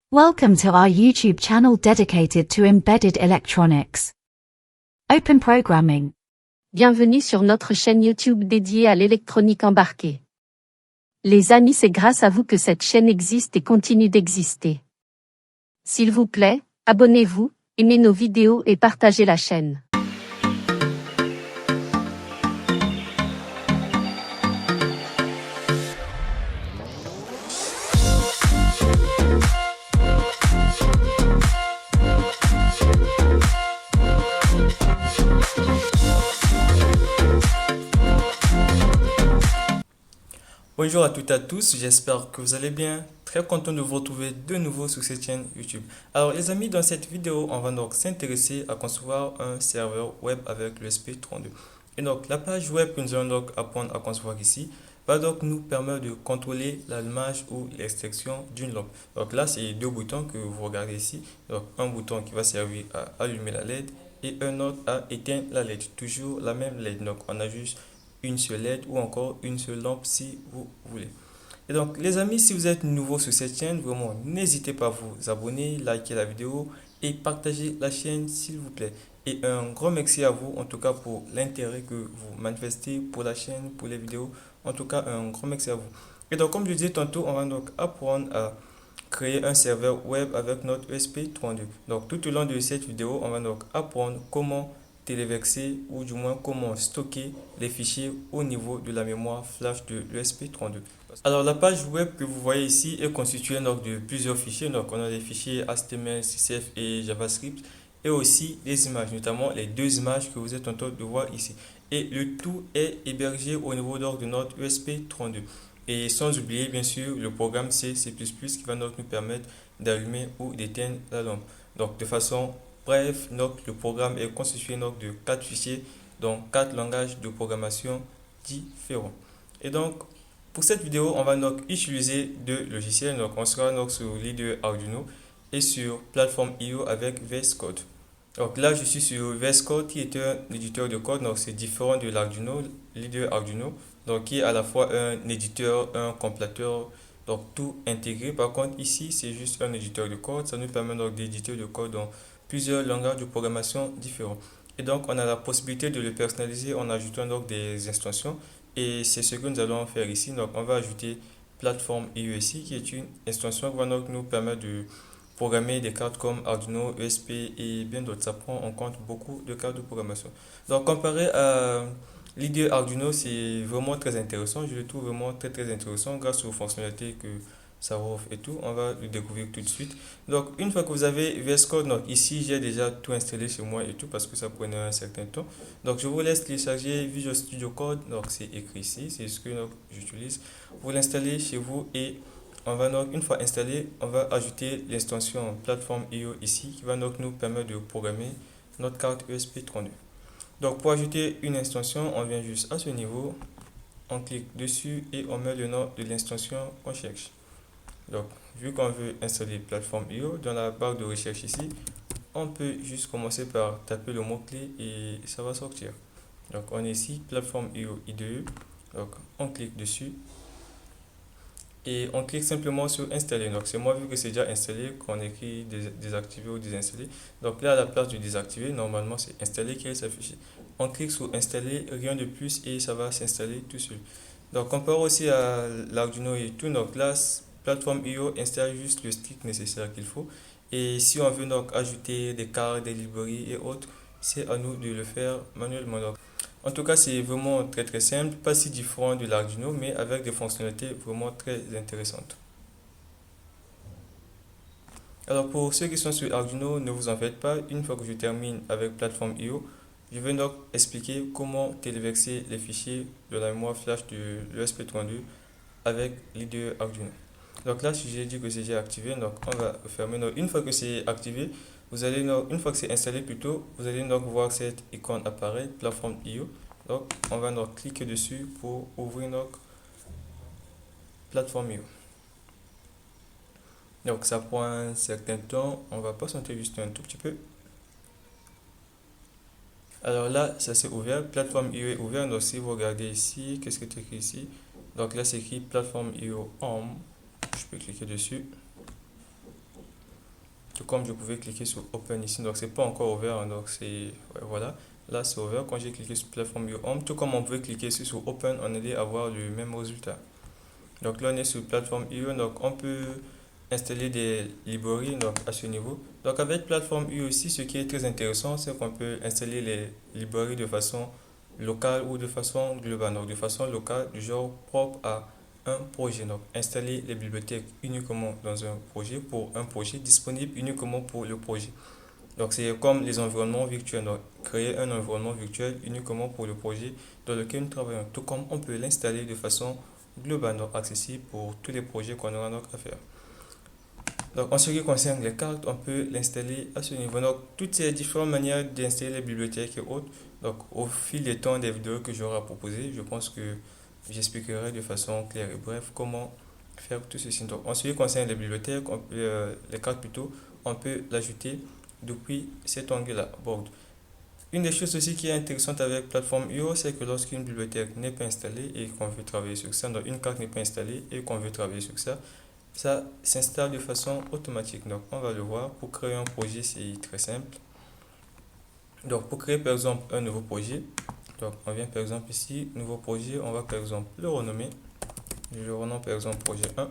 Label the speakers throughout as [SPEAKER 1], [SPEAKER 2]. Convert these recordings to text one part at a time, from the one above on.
[SPEAKER 1] Welcome to our YouTube channel dedicated to embedded electronics. Open Programming.
[SPEAKER 2] Bienvenue sur notre chaîne YouTube dédiée à l'électronique embarquée. Les amis, c'est grâce à vous que cette chaîne existe et continue d'exister. S'il vous plaît, abonnez-vous, aimez nos vidéos et partagez la chaîne.
[SPEAKER 3] Bonjour à toutes et à tous, j'espère que vous allez bien. Très content de vous retrouver de nouveau sur cette chaîne YouTube. Alors les amis, dans cette vidéo, on va donc s'intéresser à concevoir un serveur web avec le SP32. Et donc la page web que nous allons donc apprendre à concevoir ici va donc nous permettre de contrôler l'allumage ou l'extinction d'une lampe. Donc là, c'est deux boutons que vous regardez ici. Donc un bouton qui va servir à allumer la LED et un autre à éteindre la LED. Toujours la même LED. Donc on a juste une seule LED ou encore une seule lampe si vous voulez. Et donc les amis, si vous êtes nouveau sur cette chaîne, vraiment n'hésitez pas à vous abonner, liker la vidéo et partager la chaîne s'il vous plaît. Et un grand merci à vous en tout cas pour l'intérêt que vous manifestez pour la chaîne, pour les vidéos. En tout cas, un grand merci à vous. Et donc comme je disais tantôt, on va donc apprendre à créer un serveur web avec notre ESP32. Donc tout au long de cette vidéo, on va donc apprendre comment téléverser ou du moins comment stocker les fichiers au niveau de la mémoire flash de l'ESP32. Alors la page web que vous voyez ici est constituée donc de plusieurs fichiers. Donc on a des fichiers HTML, CSS et JavaScript et aussi des images, notamment les deux images que vous êtes en train de voir ici. Et le tout est hébergé au niveau donc de notre ESP32. Et sans oublier bien sûr le programme C++ qui va donc nous permettre d'allumer ou d'éteindre la lampe. Donc de façon bref, donc, le programme est constitué donc, de 4 fichiers, donc 4 langages de programmation différents. Et donc, pour cette vidéo, on va donc utiliser deux logiciels. Donc, on sera donc sur Leader Arduino et sur Platform.io avec VS Code. Donc là, je suis sur VS Code qui est un éditeur de code. Donc, c'est différent de l'Arduino, Leader Arduino, donc qui est à la fois un éditeur, un compilateur, donc tout intégré. Par contre, ici, c'est juste un éditeur de code. Ça nous permet donc d'éditer le code dans plusieurs langages de programmation différents. Et donc, on a la possibilité de le personnaliser en ajoutant donc des extensions. Et c'est ce que nous allons faire ici. Donc, on va ajouter plateforme ici qui est une extension qui va donc nous permettre de programmer des cartes comme Arduino, ESP et bien d'autres. Ça prend en compte beaucoup de cartes de programmation. Donc, comparé à l'idée Arduino, c'est vraiment très intéressant. Je le trouve vraiment très intéressant grâce aux fonctionnalités que ça offre et tout. On va le découvrir tout de suite. Donc, une fois que vous avez VS Code, donc ici, j'ai déjà tout installé chez moi et tout parce que ça prenait un certain temps. Donc, je vous laisse télécharger Visual Studio Code. Donc, c'est écrit ici, c'est ce que j'utilise. Vous l'installez chez vous et on va donc, une fois installé, on va ajouter l'extension Platform.io ici qui va donc nous permettre de programmer notre carte ESP32. Donc, pour ajouter une extension, on vient juste à ce niveau, on clique dessus et on met le nom de l'extension qu'on cherche. Donc, vu qu'on veut installer Platform.io, dans la barre de recherche ici, on peut juste commencer par taper le mot-clé et ça va sortir. Donc, on est ici, Platform.io IDE. Donc, on clique dessus et on clique simplement sur installer. Donc, c'est moi, vu que c'est déjà installé, qu'on écrit désactiver ou désinstaller. Donc, là, à la place de désactiver, normalement, c'est installer qui est s'afficher. On clique sur installer, rien de plus et ça va s'installer tout seul. Donc, comparé aussi à l'Arduino et tout, donc là, Platform.io installe juste le strict nécessaire qu'il faut. Et si on veut donc ajouter des cartes, des librairies et autres, c'est à nous de le faire manuellement. Donc, en tout cas, c'est vraiment très simple, pas si différent de l'Arduino, mais avec des fonctionnalités vraiment très intéressantes. Alors pour ceux qui sont sur Arduino, ne vous en faites pas, une fois que je termine avec Platform.io, je vais donc expliquer comment téléverser les fichiers de la mémoire flash de l'ESP32 avec l'IDE Arduino. Donc là, si j'ai dit que c'est déjà activé, donc on va fermer. Donc, une fois que c'est activé, vous allez une fois que c'est installé plutôt, vous allez donc voir cette icône apparaître, Platform.io. Donc, on va donc cliquer dessus pour ouvrir notre Platform.io. Donc, ça prend un certain temps. On va patienter juste un tout petit peu. Alors là, ça s'est ouvert. Platform.io est ouvert. Donc, si vous regardez ici, qu'est-ce que tu écrit ici? Donc là, c'est écrit Platform.io Home. Je peux cliquer dessus. comme je pouvais cliquer sur Open ici, donc c'est pas encore ouvert, hein, donc c'est, ouais, voilà, là c'est ouvert. Quand j'ai cliqué sur plateforme Home, tout comme on pouvait cliquer ici sur Open, on allait avoir le même résultat. Donc là on est sur plateforme IO, donc on peut installer des librairies donc à ce niveau. Donc avec plateforme IO aussi, ce qui est très intéressant, c'est qu'on peut installer les librairies de façon locale ou de façon globale. Donc de façon locale, du genre propre à un projet. Donc installer les bibliothèques uniquement dans un projet pour un projet disponible uniquement pour le projet. Donc c'est comme les environnements virtuels. Donc créer un environnement virtuel uniquement pour le projet dans lequel nous travaillons. Tout comme on peut l'installer de façon globale, donc accessible pour tous les projets qu'on aura donc à faire. Donc, en ce qui concerne les cartes, on peut l'installer à ce niveau. Donc, toutes ces différentes manières d'installer les bibliothèques et autres. Donc, au fil des temps des vidéos que j'aurai à proposer, je pense que j'expliquerai de façon claire et bref comment faire tout ceci. Donc, en ce qui concerne les bibliothèques, les cartes plutôt, on peut l'ajouter depuis cet onglet-là, Board. Une des choses aussi qui est intéressante avec Plateforme IO, c'est que lorsqu'une bibliothèque n'est pas installée et qu'on veut travailler sur ça, donc une carte n'est pas installée et qu'on veut travailler sur ça s'installe de façon automatique. Donc, on va le voir. Pour créer un projet, c'est très simple. Donc, pour créer par exemple un nouveau projet, donc on vient par exemple ici, nouveau projet, on va par exemple le renommer. Je le renomme par exemple projet 1.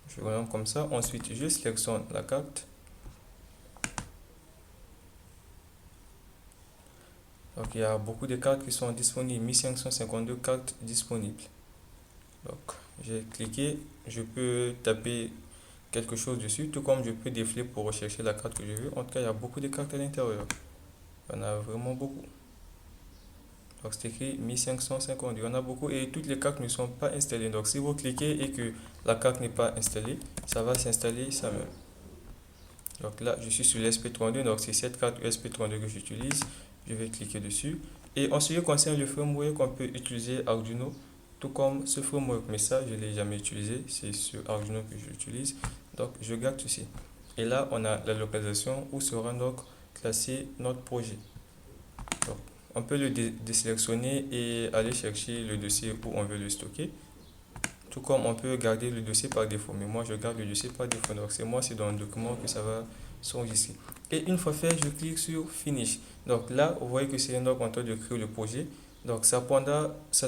[SPEAKER 3] Je le renomme comme ça. Ensuite, je sélectionne la carte. Donc, il y a beaucoup de cartes qui sont disponibles, 1552 cartes disponibles. Donc, j'ai cliqué, je peux taper quelque chose dessus, tout comme je peux défiler pour rechercher la carte que je veux. En tout cas, il y a beaucoup de cartes à l'intérieur. Il y en a vraiment beaucoup. Donc, c'est écrit 1550. Il y en a beaucoup et toutes les cartes ne sont pas installées. Donc, si vous cliquez et que la carte n'est pas installée, ça va s'installer ça même. Donc là, je suis sur l'ESP32. Donc, c'est cette carte ESP32 que j'utilise. Je vais cliquer dessus. Et en ce qui concerne le framework, on peut utiliser Arduino, tout comme ce framework. Mais ça, je ne l'ai jamais utilisé. C'est sur Arduino que je l'utilise. Donc, je garde ceci. Et là, on a la localisation où sera donc classé notre projet. Donc, on peut le désélectionner et aller chercher le dossier où on veut le stocker. Tout comme on peut garder le dossier par défaut. Mais moi, je garde le dossier par défaut. Donc, c'est dans le document que ça va s'enregistrer. Et une fois fait, je clique sur Finish. Donc là, vous voyez que c'est donc en train de créer le projet. Donc, ça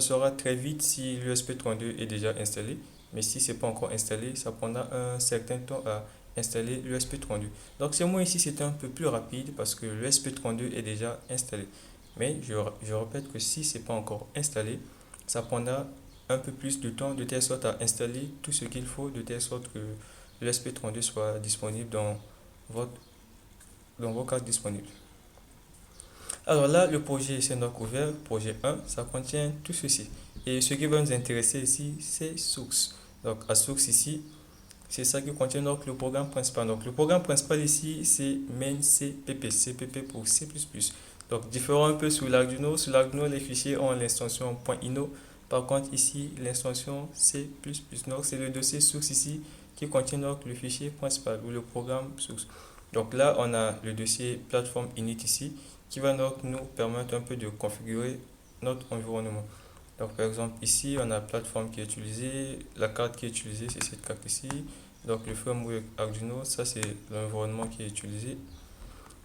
[SPEAKER 3] sera très vite si l'ESP32 est déjà installé. Mais si ce n'est pas encore installé, ça prendra un certain temps à installer l'ESP32. Donc, c'est moi ici, c'est un peu plus rapide parce que l'ESP32 est déjà installé. Mais je répète que si ce n'est pas encore installé, ça prendra un peu plus de temps de telle sorte à installer tout ce qu'il faut de telle sorte que l'ESP32 soit disponible dans vos cartes disponibles. Alors là, le projet c'est donc ouvert, projet 1, ça contient tout ceci. Et ce qui va nous intéresser ici, c'est source. Donc à source ici, c'est ça qui contient donc le programme principal. Donc le programme principal ici, c'est main CPP, CPP pour C++. Donc différent un peu sur l'Arduino. Sur l'Arduino, les fichiers ont l'extension .ino. Par contre ici, l'extension C++. Donc c'est le dossier source ici qui contient donc le fichier principal ou le programme source. Donc là, on a le dossier plateforme init ici qui va donc nous permettre un peu de configurer notre environnement. Donc par exemple ici, on a la plateforme qui est utilisée, la carte qui est utilisée, c'est cette carte ici. Donc le framework Arduino, ça c'est l'environnement qui est utilisé.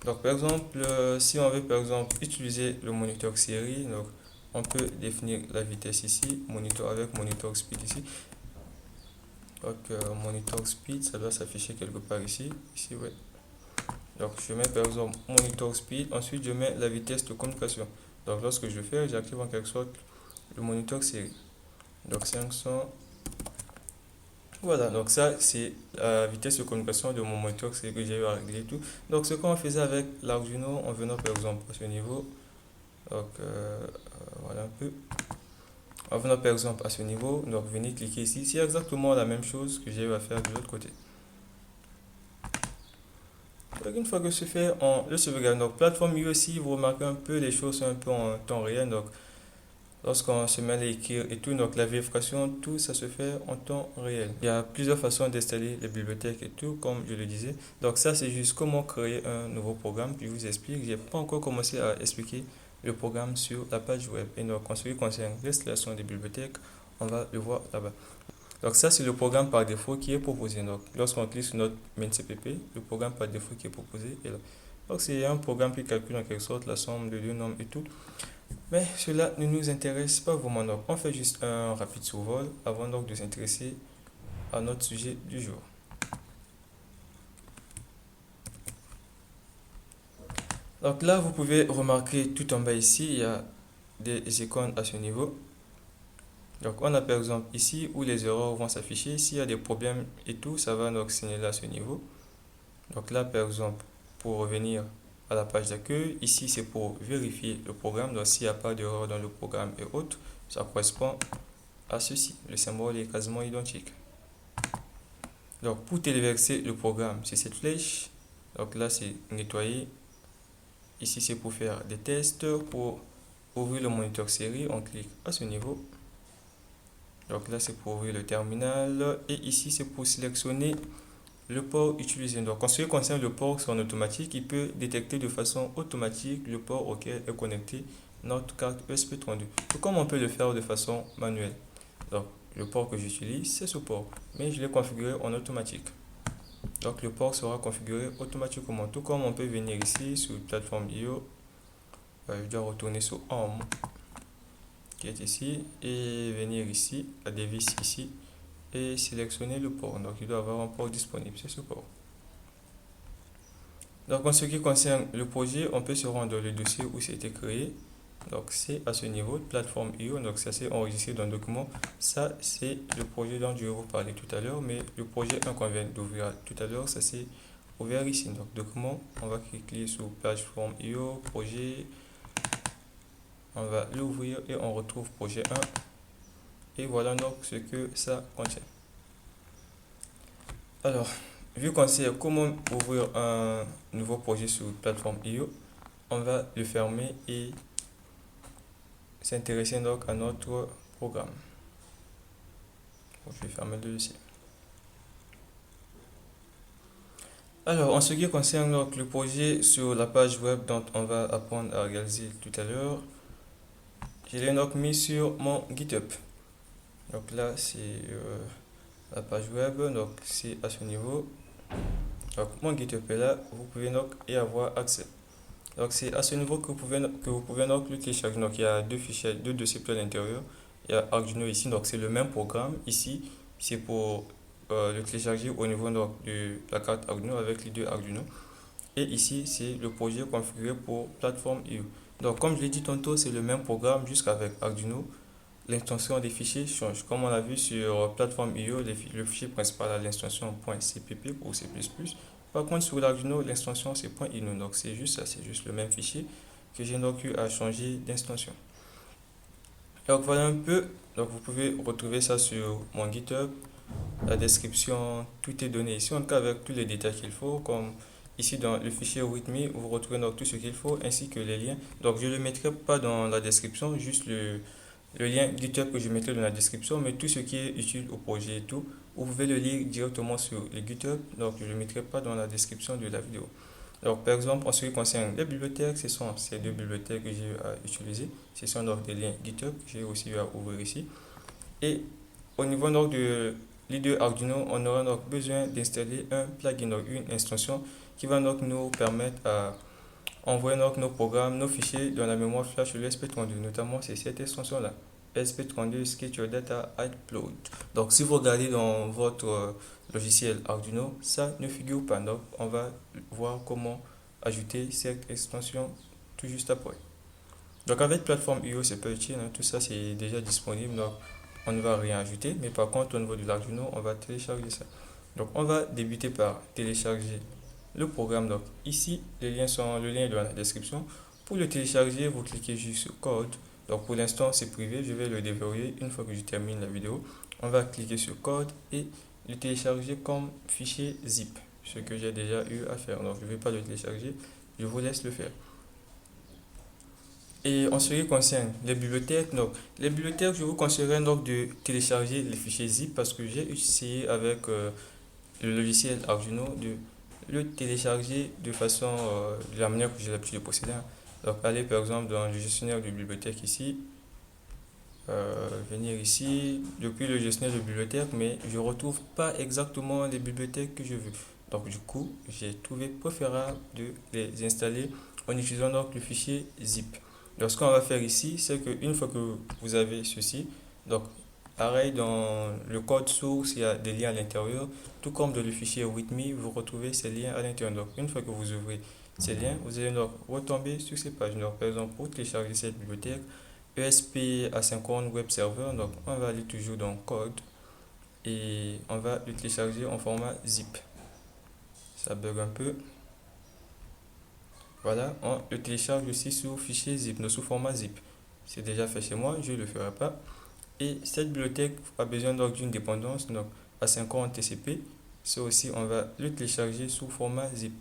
[SPEAKER 3] Donc par exemple, si on veut par exemple utiliser le moniteur série, donc on peut définir la vitesse ici, monitor avec monitor speed ici. Donc monitor speed, ça doit s'afficher quelque part ici, ouais. Donc je mets par exemple monitor speed, ensuite je mets la vitesse de communication. Donc lorsque je fais, j'active en quelque sorte le moniteur série. Donc 500. Voilà, donc ça c'est la vitesse de communication de mon moniteur série que j'ai eu à régler tout. Donc ce qu'on faisait avec l'Arduino en venant par exemple à ce niveau. Donc voilà un peu. En venant par exemple à ce niveau, donc venez cliquer ici. C'est exactement la même chose que j'ai eu à faire de l'autre côté. Donc une fois que c'est fait, on le sauvegarde. Donc plateforme IO aussi, vous remarquez un peu les choses un peu en temps réel. Donc lorsqu'on se met à écrire et tout, donc la vérification, tout ça se fait en temps réel. Il y a plusieurs façons d'installer les bibliothèques et tout, comme je le disais. Donc ça c'est juste comment créer un nouveau programme. Puis je vous explique, j'ai pas encore commencé à expliquer le programme sur la page web. Et donc en ce qui concerne l'installation des bibliothèques, on va le voir là-bas. Donc ça, c'est le programme par défaut qui est proposé. Donc lorsqu'on clique sur notre main CPP, le programme par défaut qui est proposé est là. Donc c'est un programme qui calcule en quelque sorte la somme de deux nombres et tout. Mais cela ne nous intéresse pas vraiment. Donc on fait juste un rapide survol avant donc de s'intéresser à notre sujet du jour. Donc là, vous pouvez remarquer tout en bas ici, il y a des icônes à ce niveau. Donc on a par exemple ici où les erreurs vont s'afficher. S'il y a des problèmes et tout, ça va donc signaler à ce niveau. Donc là, par exemple, pour revenir à la page d'accueil, ici c'est pour vérifier le programme. Donc s'il n'y a pas d'erreur dans le programme et autres, ça correspond à ceci. Le symbole est quasiment identique. Donc pour téléverser le programme, c'est cette flèche. Donc là, c'est nettoyer. Ici, c'est pour faire des tests. Pour ouvrir le moniteur série, on clique à ce niveau. Donc là, c'est pour ouvrir le terminal. Et ici, c'est pour sélectionner le port utilisé. Donc en ce qui concerne le port, c'est en automatique. Il peut détecter de façon automatique le port auquel est connecté notre carte ESP32. Tout comme on peut le faire de façon manuelle. Donc le port que j'utilise, c'est ce port. Mais je l'ai configuré en automatique. Donc le port sera configuré automatiquement. Tout comme on peut venir ici sur plateforme IO. Je dois retourner sur Home qui est ici et venir ici à Device ici et sélectionner le port. Donc il doit avoir un port disponible, c'est ce port. Donc en ce qui concerne le projet, on peut se rendre dans le dossier où c'était créé. Donc c'est à ce niveau de plateforme IO. Donc ça c'est enregistré dans le document. Ça c'est le projet dont je vais vous parler tout à l'heure. Mais le projet 1 qu'on vient d'ouvrir tout à l'heure, ça c'est ouvert ici. Donc document, on va cliquer sur plateforme IO, projet. On va l'ouvrir et on retrouve projet 1. Et voilà donc ce que ça contient. Alors, vu qu'on sait comment ouvrir un nouveau projet sur plateforme IO, on va le fermer et s'intéresser donc à notre programme. Je vais fermer le dossier. Alors, en ce qui concerne donc le projet sur la page web dont on va apprendre à réaliser tout à l'heure, je l'ai donc mis sur mon GitHub. Donc là, c'est la page web, donc c'est à ce niveau. Donc mon GitHub est là, vous pouvez donc y avoir accès. Donc c'est à ce niveau que vous pouvez donc le télécharger. Donc il y a deux fichiers, deux dossiers à l'intérieur. Il y a Arduino ici, donc c'est le même programme. Ici, c'est pour le télécharger au niveau donc, de la carte Arduino avec les deux Arduino. Et ici, c'est le projet configuré pour plateforme IO. Donc comme je l'ai dit tantôt, c'est le même programme jusqu'avec Arduino. L'extension des fichiers change. Comme on a vu sur plateforme IO, le fichier principal a l'extension .cpp ou C++. Par contre, sur l'Arduino, l'extension c'est .ino. Donc c'est juste ça, c'est juste le même fichier que j'ai donc eu à changer d'extension. Donc voilà un peu. Donc vous pouvez retrouver ça sur mon GitHub. La description, tout est donné ici, en tout cas avec tous les détails qu'il faut, comme ici dans le fichier README, vous retrouvez donc tout ce qu'il faut ainsi que les liens. Donc je ne le mettrai pas dans la description, juste le lien GitHub que je mettrai dans la description, mais tout ce qui est utile au projet et tout, vous pouvez le lire directement sur le GitHub, donc je ne le mettrai pas dans la description de la vidéo. Alors par exemple, en ce qui concerne les bibliothèques, ce sont ces deux bibliothèques que j'ai eu à utiliser. Ce sont donc des liens GitHub que j'ai aussi eu à ouvrir ici. Et au niveau donc de l'IDE Arduino, on aura donc besoin d'installer un plugin, donc une extension qui va donc nous permettre à envoyer donc nos programmes, nos fichiers dans la mémoire flash de l'ESP32. Notamment, c'est cette extension-là, ESP32 Sketch Your Data Upload. Donc, si vous regardez dans votre logiciel Arduino, ça ne figure pas. Donc, on va voir comment ajouter cette extension tout juste après. Donc, avec plateforme IO, c'est pas utile. Tout ça, c'est déjà disponible. Donc, on ne va rien ajouter. Mais par contre, au niveau de l'Arduino, on va télécharger ça. Donc, on va débuter par télécharger le programme. Donc ici, le lien est dans la description. Pour le télécharger, vous cliquez juste sur code. Donc pour l'instant, c'est privé. Je vais le déverrouiller une fois que je termine la vidéo. On va cliquer sur code et le télécharger comme fichier zip. Ce que j'ai déjà eu à faire. Donc je ne vais pas le télécharger. Je vous laisse le faire. Et en ce qui concerne les bibliothèques, donc les bibliothèques, je vous conseillerais donc de télécharger les fichiers zip parce que j'ai essayé avec le logiciel Arduino de le télécharger de façon de la manière que j'ai l'habitude de procéder. Donc allez par exemple dans le gestionnaire de bibliothèque ici, venir ici depuis le gestionnaire de bibliothèque, mais je ne retrouve pas exactement les bibliothèques que je veux. Donc du coup, j'ai trouvé préférable de les installer en utilisant donc le fichier zip. Donc ce qu'on va faire ici, c'est qu'une fois que vous avez ceci, donc pareil dans le code source, il y a des liens à l'intérieur, tout comme dans le fichier readme, vous retrouvez ces liens à l'intérieur. Donc une fois que vous ouvrez ces liens, vous allez donc retomber sur ces pages. Donc par exemple, pour télécharger cette bibliothèque, ESP asynchrone web server, donc on va aller toujours dans code et on va le télécharger en format zip. Ça bug un peu. Voilà, on le télécharge aussi sous fichier zip, sous format zip. C'est déjà fait chez moi, je ne le ferai pas. Et cette bibliothèque a besoin donc d'une dépendance, donc asynchrone TCP. Ça aussi, on va le télécharger sous format zip.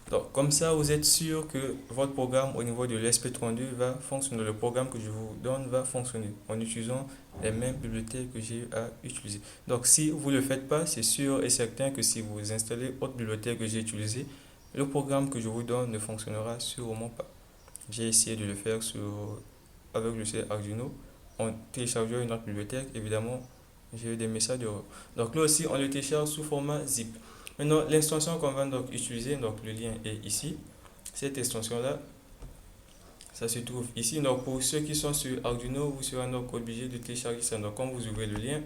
[SPEAKER 3] Donc, comme ça, vous êtes sûr que votre programme au niveau de l'ESP32 va fonctionner. Le programme que je vous donne va fonctionner en utilisant les mêmes bibliothèques que j'ai à utiliser. Donc, si vous ne le faites pas, c'est sûr et certain que si vous installez autre bibliothèque que j'ai utilisée, le programme que je vous donne ne fonctionnera sûrement pas. J'ai essayé de le faire avec le C Arduino en téléchargeant une autre bibliothèque. Évidemment, j'ai eu des messages d'erreur. Donc, là aussi, on le télécharge sous format zip. Maintenant, l'extension qu'on va donc utiliser, donc le lien est ici. Cette extension-là, ça se trouve ici. Donc, pour ceux qui sont sur Arduino, vous serez donc obligé de télécharger ça. Donc, quand vous ouvrez le lien,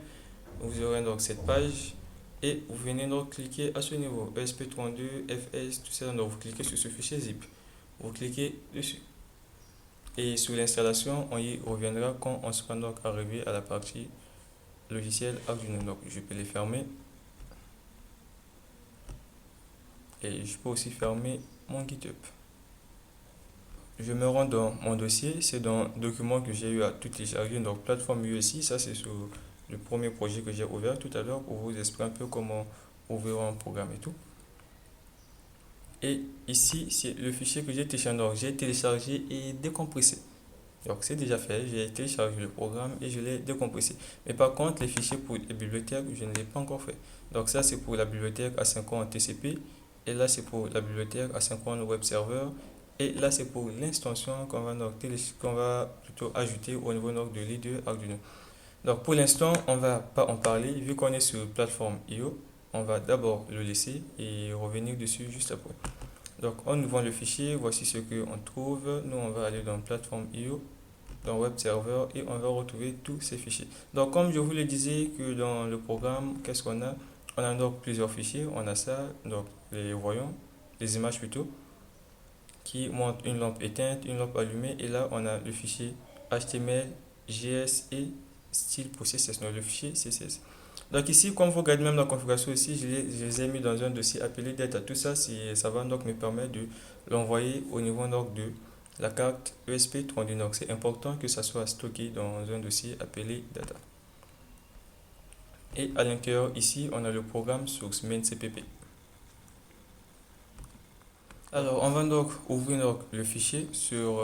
[SPEAKER 3] vous aurez donc cette page et vous venez donc cliquer à ce niveau, ESP32, FS, tout ça. Donc, vous cliquez sur ce fichier zip. Vous cliquez dessus. Et sur l'installation, on y reviendra quand on sera donc arrivé à la partie logiciel Arduino. Donc, je peux les fermer. Et je peux aussi fermer mon GitHub. Je me rends dans mon dossier, c'est dans document que j'ai eu à tout télécharger, donc plateforme USI, ça c'est sur le premier projet que j'ai ouvert tout à l'heure pour vous expliquer un peu comment ouvrir un programme et tout. Et ici, c'est le fichier que j'ai téléchargé, donc j'ai téléchargé et décompressé. Donc c'est déjà fait, j'ai téléchargé le programme et je l'ai décompressé. Mais par contre, les fichiers pour les bibliothèques, je ne l'ai pas encore fait. Donc ça c'est pour la bibliothèque asynchrone TCP. Et là, c'est pour la bibliothèque asynchrone web server. Et là, c'est pour l'extension qu'on va plutôt ajouter au niveau de l'I2 Arduino. Donc, pour l'instant, on ne va pas en parler. Vu qu'on est sur plateforme IO, on va d'abord le laisser et revenir dessus juste après. Donc, en ouvrant le fichier, voici ce qu'on trouve. Nous, on va aller dans plateforme IO, dans web server et on va retrouver tous ces fichiers. Donc, comme je vous le disais que dans le programme, qu'est-ce qu'on a? On a donc plusieurs fichiers. On a ça, donc les voyons, les images plutôt, qui montrent une lampe éteinte, une lampe allumée. Et là, on a le fichier HTML, JS et style pour CSS, donc le fichier CSS. Donc ici, comme vous regardez même la configuration ici, je les ai mis dans un dossier appelé data. Tout ça, ça va donc me permettre de l'envoyer au niveau donc de la carte ESP32. Donc c'est important que ça soit stocké dans un dossier appelé data. Et à l'intérieur ici, on a le programme source main CPP. Alors, on va donc ouvrir donc le fichier sur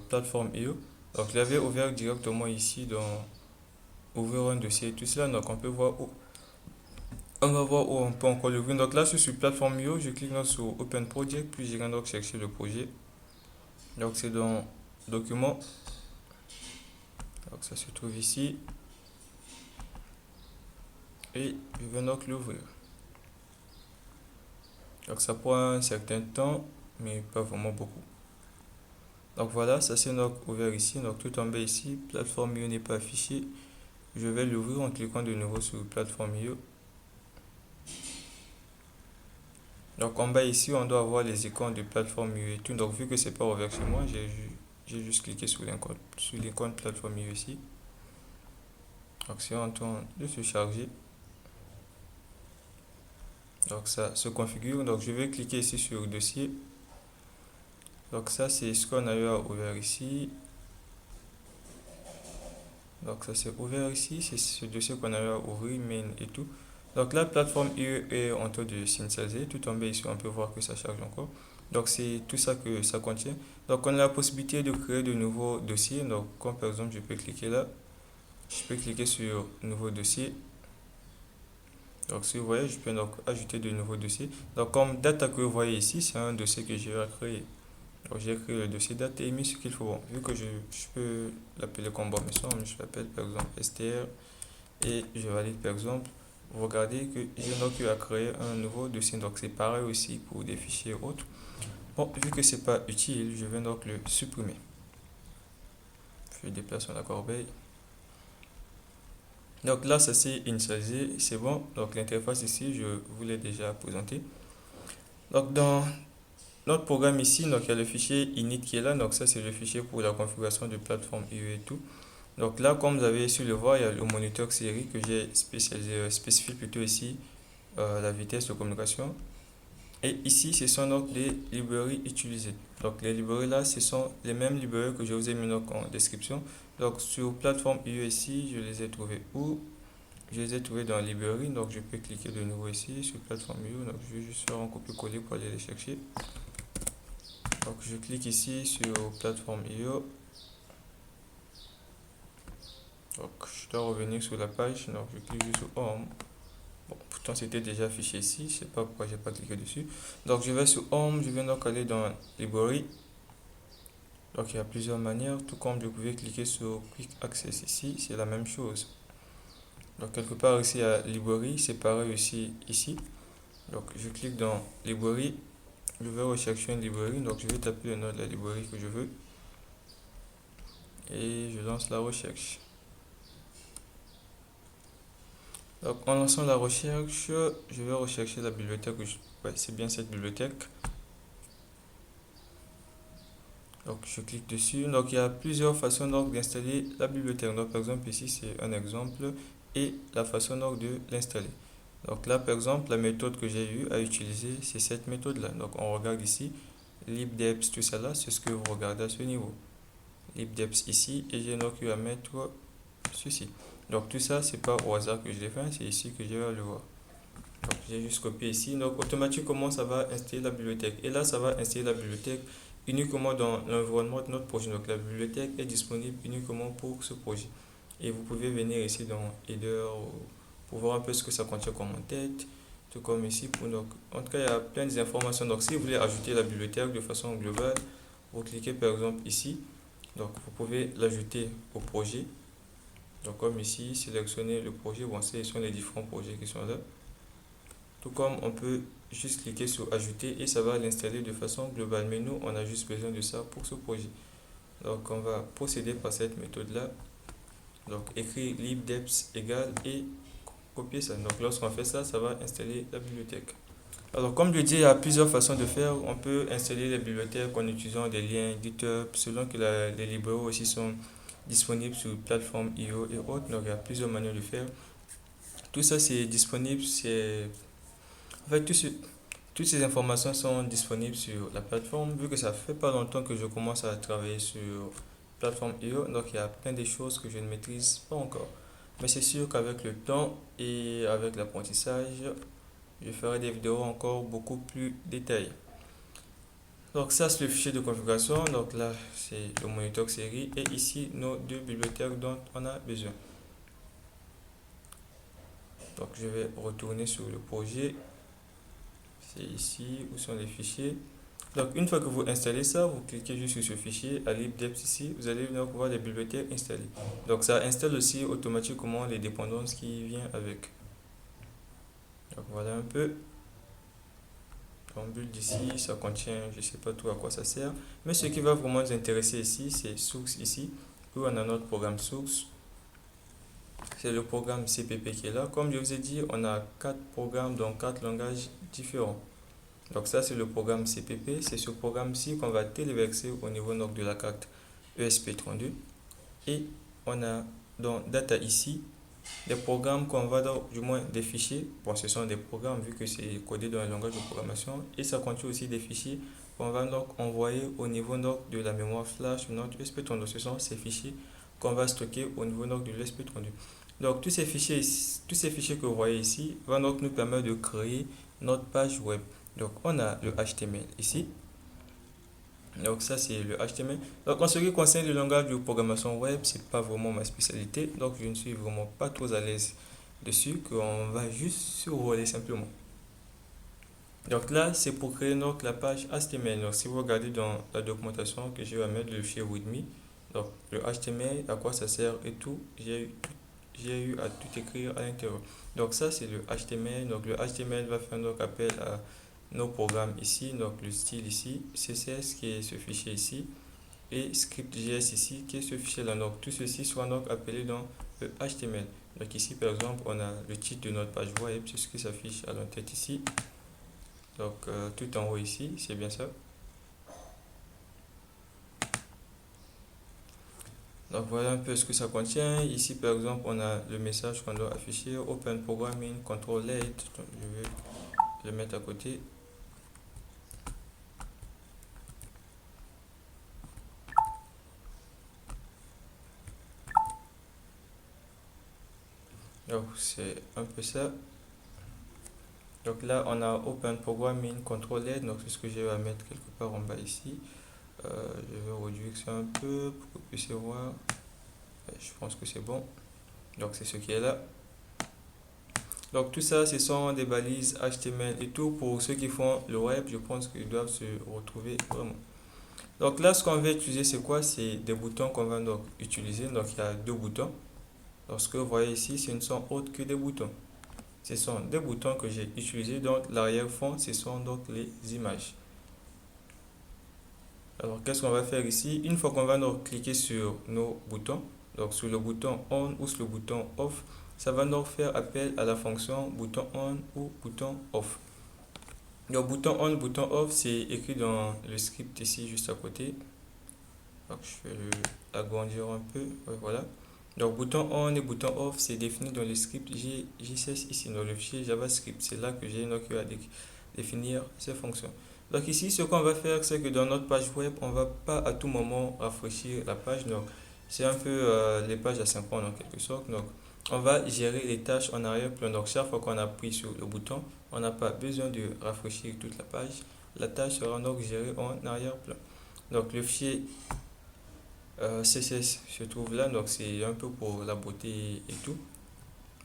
[SPEAKER 3] plateforme IO. Donc, je l'avais ouvert directement ici dans ouvrir un dossier, tout cela. Donc, on peut voir où on va voir où on peut encore l'ouvrir. Donc là, je suis sur plateforme IO, je clique donc sur Open Project, puis je viens donc chercher le projet. Donc, c'est dans Documents. Donc, ça se trouve ici. Et je vais donc l'ouvrir. Donc, ça prend un certain temps, mais pas vraiment beaucoup. Donc voilà, ça c'est donc ouvert ici. Donc tout en bas ici, plateforme IO n'est pas affichée. Je vais l'ouvrir en cliquant de nouveau sur plateforme IO. Donc en bas ici, on doit avoir les icônes de plateforme IO et tout. Donc vu que c'est pas ouvert chez moi, j'ai juste cliqué sur l'icône plateforme IO ici. Donc c'est en train de se charger. Donc ça se configure. Donc je vais cliquer ici sur dossier. Donc ça c'est ce qu'on a eu à ouvrir ici. Donc ça c'est ouvert ici, c'est ce dossier qu'on a eu à ouvrir, main et tout. Donc la plateforme IE est en train de s'initialiser. Tout en bas ici, on peut voir que ça charge encore. Donc c'est tout ça que ça contient. Donc on a la possibilité de créer de nouveaux dossiers. Donc comme par exemple, je peux cliquer là. Je peux cliquer sur nouveau dossier. Donc si vous voyez, je peux donc ajouter de nouveaux dossiers. Donc comme data que vous voyez ici, c'est un dossier que j'ai créé. Donc j'ai créé le dossier date et mis ce qu'il faut. Bon, vu que je peux l'appeler comme bon me semble, je l'appelle par exemple str et je valide par exemple. Vous regardez que j'ai donc eu à créer un nouveau dossier. Donc c'est pareil aussi pour des fichiers autres. Bon, vu que c'est pas utile, je vais donc le supprimer. Je déplace la corbeille. Donc là, ça s'est initialisé, c'est bon. Donc l'interface ici, je vous l'ai déjà présenté. Donc dans notre programme ici, donc il y a le fichier init qui est là. Donc ça, c'est le fichier pour la configuration de plateforme IE et tout. Donc là, comme vous avez su le voir, il y a le moniteur série que j'ai spécifié plutôt ici la vitesse de communication. Et ici, ce sont donc des librairies utilisées. Donc les librairies là, ce sont les mêmes librairies que je vous ai mis donc en description. Donc sur plateforme IE ici, je les ai trouvées où? Je les ai trouvées dans la librairie. Donc je peux cliquer de nouveau ici sur plateforme IE. Donc je vais juste faire un copier-coller pour aller les chercher. Donc je clique ici sur plateforme IE. Donc je dois revenir sur la page. Donc je clique juste sur Home. Bon, pourtant c'était déjà affiché ici, je sais pas pourquoi j'ai pas cliqué dessus. Donc je vais sur Home, je vais donc aller dans Library. Donc il y a plusieurs manières, tout comme vous pouvez cliquer sur Quick Access ici, c'est la même chose. Donc quelque part ici à Library, c'est pareil aussi ici. Donc je clique dans Library, je vais rechercher une librairie, donc je vais taper le nom de la librairie que je veux. Et je lance la recherche. Donc en lançant la recherche, je vais rechercher la bibliothèque. Ouais, c'est bien cette bibliothèque. Donc je clique dessus. Donc il y a plusieurs façons d'installer la bibliothèque. Donc par exemple ici c'est un exemple et la façon donc de l'installer. Donc là par exemple la méthode que j'ai eu à utiliser c'est cette méthode là. Donc on regarde ici libdeps, tout ça là, c'est ce que vous regardez à ce niveau. Libdeps ici et j'ai donc eu à mettre ceci. Donc tout ça c'est pas au hasard que je l'ai fait, c'est ici que je vais le voir. Donc j'ai juste copié ici. Donc automatiquement ça va installer la bibliothèque. Et là ça va installer la bibliothèque uniquement dans l'environnement de notre projet. Donc la bibliothèque est disponible uniquement pour ce projet. Et vous pouvez venir ici dans Header pour voir un peu ce que ça contient comme en tête. Tout comme ici. Donc, en tout cas, il y a plein d'informations. Donc si vous voulez ajouter la bibliothèque de façon globale, vous cliquez par exemple ici. Donc vous pouvez l'ajouter au projet. Donc comme ici, sélectionner le projet. Bon, ce sont les différents projets qui sont là. Tout comme on peut juste cliquer sur ajouter et ça va l'installer de façon globale. Mais nous, on a juste besoin de ça pour ce projet. Donc on va procéder par cette méthode là. Donc écrire libdeps égale et copier ça. Donc lorsqu'on fait ça, ça va installer la bibliothèque. Alors comme je dis, il y a plusieurs façons de faire. On peut installer les bibliothèques en utilisant des liens GitHub, selon que les librairies aussi sont disponibles sur plateforme IO et autres. Donc il y a plusieurs manières de faire. Tout ça c'est disponible, en fait, toutes ces informations sont disponibles sur la plateforme. Vu que ça fait pas longtemps que je commence à travailler sur plateforme IO, donc il y a plein de choses que je ne maîtrise pas encore. Mais c'est sûr qu'avec le temps et avec l'apprentissage, je ferai des vidéos encore beaucoup plus détaillées. Donc ça c'est le fichier de configuration. Donc là c'est le moniteur série et ici nos deux bibliothèques dont on a besoin. Donc je vais retourner sur le projet. C'est ici où sont les fichiers. Donc une fois que vous installez ça, vous cliquez juste sur ce fichier à libdeps ici, vous allez donc voir les bibliothèques installées. Donc ça installe aussi automatiquement les dépendances qui viennent avec. Donc voilà un peu. En bulle d'ici, ça contient, je ne sais pas tout à quoi ça sert. Mais ce qui va vraiment nous intéresser ici, c'est source ici, où on a notre programme source. C'est le programme CPP qui est là. Comme je vous ai dit, on a 4 programmes dans 4 langages différents. Donc ça, c'est le programme CPP. C'est ce programme-ci qu'on va téléverser au niveau donc, de la carte ESP32. Et on a dans Data ici des programmes qu'on va dans, du moins des fichiers. Bon, ce sont des programmes vu que c'est codé dans un langage de programmation. Et ça contient aussi des fichiers qu'on va donc envoyer au niveau donc, de la mémoire flash de notre ESP32. Ce sont ces fichiers qu'on va stocker au niveau donc, de l'ESP32. Donc tous ces fichiers que vous voyez ici vont donc nous permettre de créer notre page web. Donc on a le HTML ici. Donc ça c'est le HTML. Donc en ce qui concerne le langage de programmation web, c'est pas vraiment ma spécialité. Donc je ne suis vraiment pas trop à l'aise dessus, qu'on va juste survoler simplement. Donc là, c'est pour créer donc la page HTML. Donc si vous regardez dans la documentation que je vais mettre le fichier README, donc le HTML, à quoi ça sert et tout, j'ai eu à tout écrire à l'intérieur. Donc ça, c'est le HTML. Donc le HTML va faire donc appel à nos programmes ici, donc le style ici, CSS qui est ce fichier ici, et script.js ici qui est ce fichier là. Donc tout ceci soit donc appelé dans le HTML. Donc ici par exemple on a le titre de notre page web, c'est ce qui s'affiche à l'entête ici. Donc tout en haut ici, c'est bien ça. Donc voilà un peu ce que ça contient. Ici par exemple on a le message qu'on doit afficher, Open Programming Control Late. Donc, je vais le mettre à côté. Donc c'est un peu ça. Donc là on a Open Programming Control Late. Donc c'est ce que je vais mettre quelque part en bas ici. Je vais réduire ça un peu pour que vous puissiez voir. Je pense que c'est bon. Donc c'est ce qui est là. Donc tout ça, ce sont des balises HTML et tout. Pour ceux qui font le web, je pense qu'ils doivent se retrouver vraiment. Donc là, ce qu'on va utiliser, c'est quoi? C'est des boutons qu'on va donc utiliser. Donc il y a deux boutons. Donc ce que vous voyez ici, ce ne sont autres que des boutons. Ce sont des boutons que j'ai utilisés. Donc l'arrière-fond, ce sont donc les images. Alors qu'est-ce qu'on va faire ici? Une fois qu'on va donc cliquer sur nos boutons, donc sur le bouton on ou sur le bouton off, ça va donc faire appel à la fonction bouton on ou bouton off. Donc bouton on, bouton off, c'est écrit dans le script ici juste à côté. Donc je vais l'agrandir un peu. Ouais, voilà. Donc bouton on et bouton off, c'est défini dans le script J16 ici, dans le fichier JavaScript. C'est là que j'ai donc à définir ces fonctions. Donc ici, ce qu'on va faire, c'est que dans notre page web, on ne va pas à tout moment rafraîchir la page. Donc c'est un peu les pages asynchrones en quelque sorte. Donc on va gérer les tâches en arrière-plan. Donc chaque fois qu'on appuie sur le bouton, on n'a pas besoin de rafraîchir toute la page. La tâche sera donc gérée en arrière-plan. Donc le fichier CSS se trouve là. Donc c'est un peu pour la beauté et tout.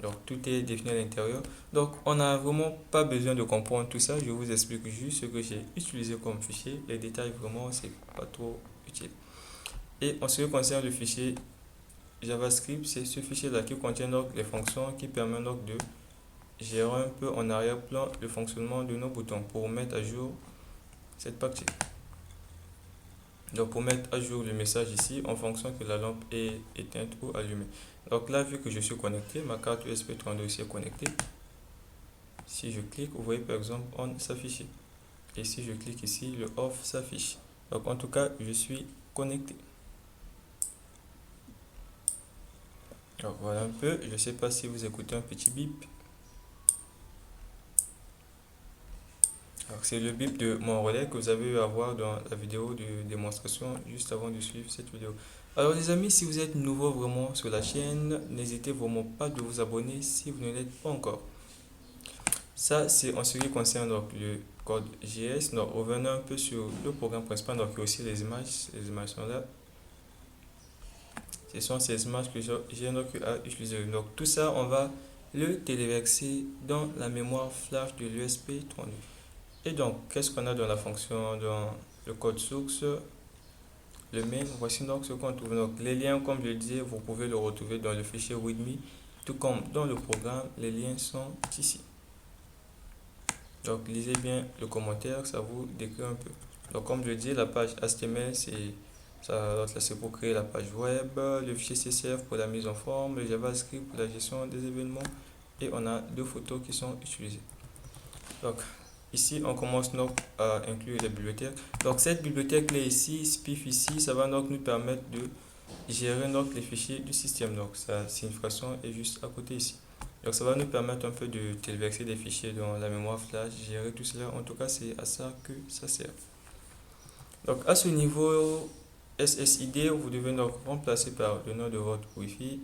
[SPEAKER 3] Donc tout est défini à l'intérieur. Donc on n'a vraiment pas besoin de comprendre tout ça. Je vous explique juste ce que j'ai utilisé comme fichier. Les détails vraiment c'est pas trop utile. Et en ce qui concerne le fichier JavaScript, c'est ce fichier là qui contient donc les fonctions qui permettent donc de gérer un peu en arrière-plan le fonctionnement de nos boutons pour mettre à jour cette partie. Donc pour mettre à jour le message ici en fonction que la lampe est éteinte ou allumée. Donc là, vu que je suis connecté, ma carte USB 32 est connectée. Si je clique, vous voyez par exemple on s'affiche. Et si je clique ici, le off s'affiche. Donc en tout cas, je suis connecté. Alors voilà un peu. Je ne sais pas si vous écoutez un petit bip. Alors c'est le bip de mon relais que vous avez eu à voir dans la vidéo de démonstration juste avant de suivre cette vidéo. Alors les amis, si vous êtes nouveau vraiment sur la chaîne, n'hésitez vraiment pas de vous abonner si vous ne l'êtes pas encore. Ça, c'est en ce qui concerne donc, le code JS. Donc, revenons un peu sur le programme principal. Donc, il y a aussi les images. Les images sont là. Ce sont ces images que j'ai donc à utiliser. Donc, tout ça, on va le téléverser dans la mémoire flash de l'USP 32. Et donc, qu'est-ce qu'on a dans la fonction, dans le code source, le main? Voici donc ce qu'on trouve. Donc, les liens, comme je le disais, vous pouvez le retrouver dans le fichier README. Tout comme dans le programme, les liens sont ici. Donc lisez bien le commentaire, ça vous décrit un peu. Donc comme je dis, la page HTML, c'est pour créer la page web, le fichier CSS pour la mise en forme, le JavaScript pour la gestion des événements, et on a deux photos qui sont utilisées. Donc ici, on commence donc à inclure les bibliothèques. Donc cette bibliothèque là ici, SPIF ici, ça va donc nous permettre de gérer donc les fichiers du système. Donc sa signification est juste à côté ici. Donc ça va nous permettre un peu de téléverser des fichiers dans la mémoire flash, gérer tout cela. En tout cas, c'est à ça que ça sert. Donc à ce niveau SSID, vous devez donc remplacer par le nom de votre Wi-Fi.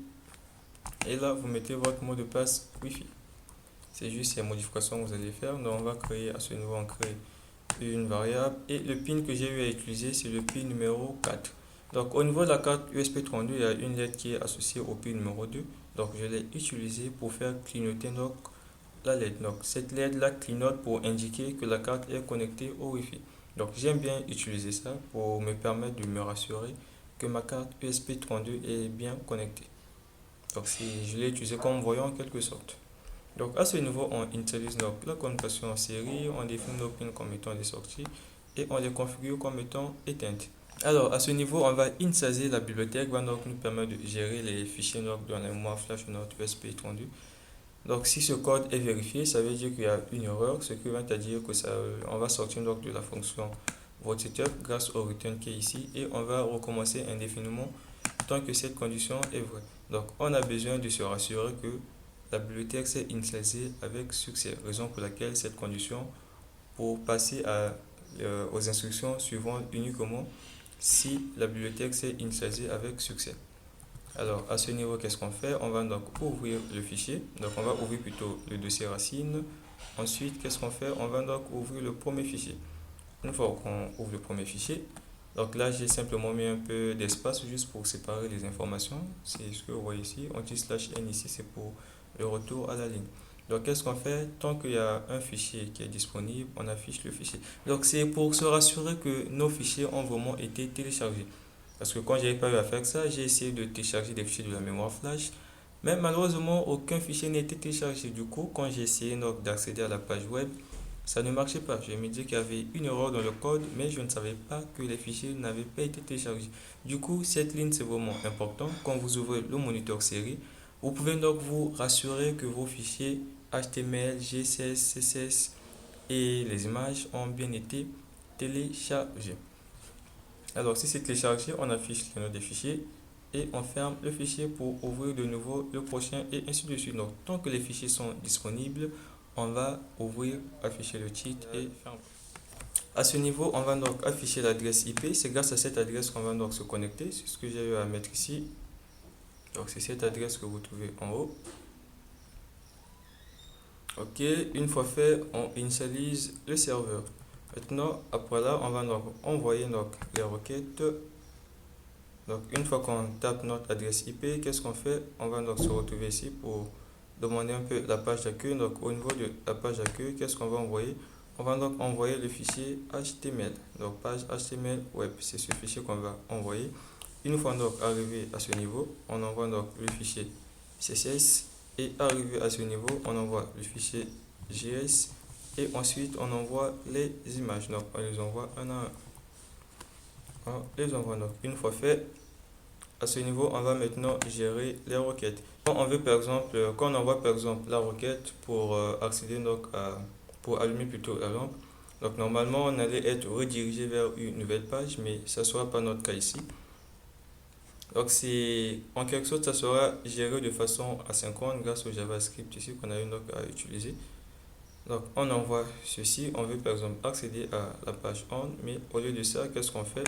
[SPEAKER 3] Et là, vous mettez votre mot de passe Wi-Fi. C'est juste ces modifications que vous allez faire. Donc on va créer à ce niveau, on crée une variable. Et le pin que j'ai eu à utiliser, c'est le pin numéro 4. Donc au niveau de la carte USB32, il y a une lettre qui est associée au pin numéro 2. Donc je l'ai utilisé pour faire clignoter donc la LED. Donc cette LED là clignote pour indiquer que la carte est connectée au Wi-Fi. Donc j'aime bien utiliser ça pour me permettre de me rassurer que ma carte ESP32 est bien connectée. Donc je l'ai utilisé comme voyant en quelque sorte. Donc à ce niveau, on utilise donc la communication en série, on définit nos pins comme étant des sorties et on les configure comme étant éteintes. Alors à ce niveau, on va initialiser la bibliothèque, va donc nous permettre de gérer les fichiers dans la mémoire flash de notre ESP32. Donc si ce code est vérifié, ça veut dire qu'il y a une erreur, ce qui va te dire que on va sortir donc de la fonction votre setup grâce au return qui est ici et on va recommencer indéfiniment tant que cette condition est vraie. Donc on a besoin de se rassurer que la bibliothèque s'est initialisée avec succès, raison pour laquelle cette condition pour passer aux instructions suivantes uniquement si la bibliothèque s'est initialisée avec succès. Alors à ce niveau, qu'est-ce qu'on fait? On va donc ouvrir le fichier, donc on va ouvrir plutôt le dossier racine. Ensuite, qu'est-ce qu'on fait? On va donc ouvrir le premier fichier. Une fois qu'on ouvre le premier fichier, donc là j'ai simplement mis un peu d'espace juste pour séparer les informations. C'est ce que vous voyez ici. On dit /n ici, c'est pour le retour à la ligne. Donc qu'est-ce qu'on fait? Tant qu'il y a un fichier qui est disponible, on affiche le fichier. Donc c'est pour se rassurer que nos fichiers ont vraiment été téléchargés. Parce que quand je n'avais pas eu à faire ça, j'ai essayé de télécharger des fichiers de la mémoire flash. Mais malheureusement, aucun fichier n'a été téléchargé. Du coup, quand j'ai essayé d'accéder à la page web, ça ne marchait pas. Je me disais qu'il y avait une erreur dans le code, mais je ne savais pas que les fichiers n'avaient pas été téléchargés. Du coup, cette ligne, c'est vraiment important. Quand vous ouvrez le moniteur série, vous pouvez donc vous rassurer que vos fichiers HTML, CSS, CSS et les images ont bien été téléchargés. Alors, si c'est téléchargé, on affiche le nom des fichiers et on ferme le fichier pour ouvrir de nouveau le prochain et ainsi de suite. Donc, tant que les fichiers sont disponibles, on va ouvrir, afficher le titre et fermer. À ce niveau, on va donc afficher l'adresse IP. C'est grâce à cette adresse qu'on va donc se connecter. C'est ce que j'ai eu à mettre ici. Donc, c'est cette adresse que vous trouvez en haut. Ok, une fois fait, on initialise le serveur. Maintenant, après là, on va donc envoyer donc les requêtes. Donc, une fois qu'on tape notre adresse IP, qu'est-ce qu'on fait? On va donc se retrouver ici pour demander un peu la page d'accueil. Donc, au niveau de la page d'accueil, qu'est-ce qu'on va envoyer? On va donc envoyer le fichier HTML. Donc, page HTML web, c'est ce fichier qu'on va envoyer. Une fois donc arrivé à ce niveau, on envoie donc le fichier CSS. Et arrivé à ce niveau, on envoie le fichier JS et ensuite on envoie les images. Donc on les envoie un à un. On les envoie donc une fois fait. À ce niveau, on va maintenant gérer les requêtes. Quand on veut par exemple, quand on envoie par exemple la requête pour accéder donc pour allumer plutôt la lampe. Donc normalement on allait être redirigé vers une nouvelle page, mais ça ne sera pas notre cas ici. Donc, en quelque sorte, ça sera géré de façon asynchrone grâce au JavaScript ici qu'on a eu donc à utiliser. Donc, on envoie ceci. On veut par exemple accéder à la page on, mais au lieu de ça, qu'est-ce qu'on fait?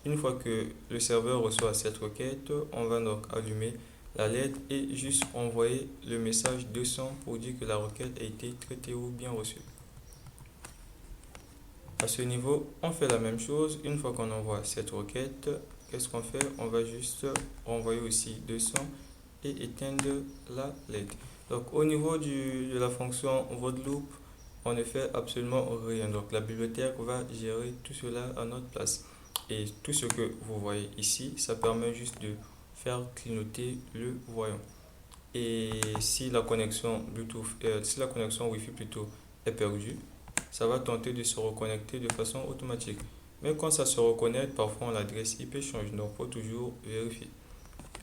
[SPEAKER 3] Une fois que le serveur reçoit cette requête, on va donc allumer la LED et juste envoyer le message 200 pour dire que la requête a été traitée ou bien reçue. À ce niveau, on fait la même chose. Une fois qu'on envoie cette requête, qu'est-ce qu'on fait? On va juste renvoyer aussi 200 et éteindre la LED. Donc au niveau de la fonction void loop, on ne fait absolument rien. Donc la bibliothèque va gérer tout cela à notre place. Et tout ce que vous voyez ici, ça permet juste de faire clignoter le voyant. Et si la connexion Bluetooth, si la connexion Wi-Fi plutôt est perdue, ça va tenter de se reconnecter de façon automatique. Mais quand ça se reconnecte, parfois l'adresse IP change, donc il faut toujours vérifier.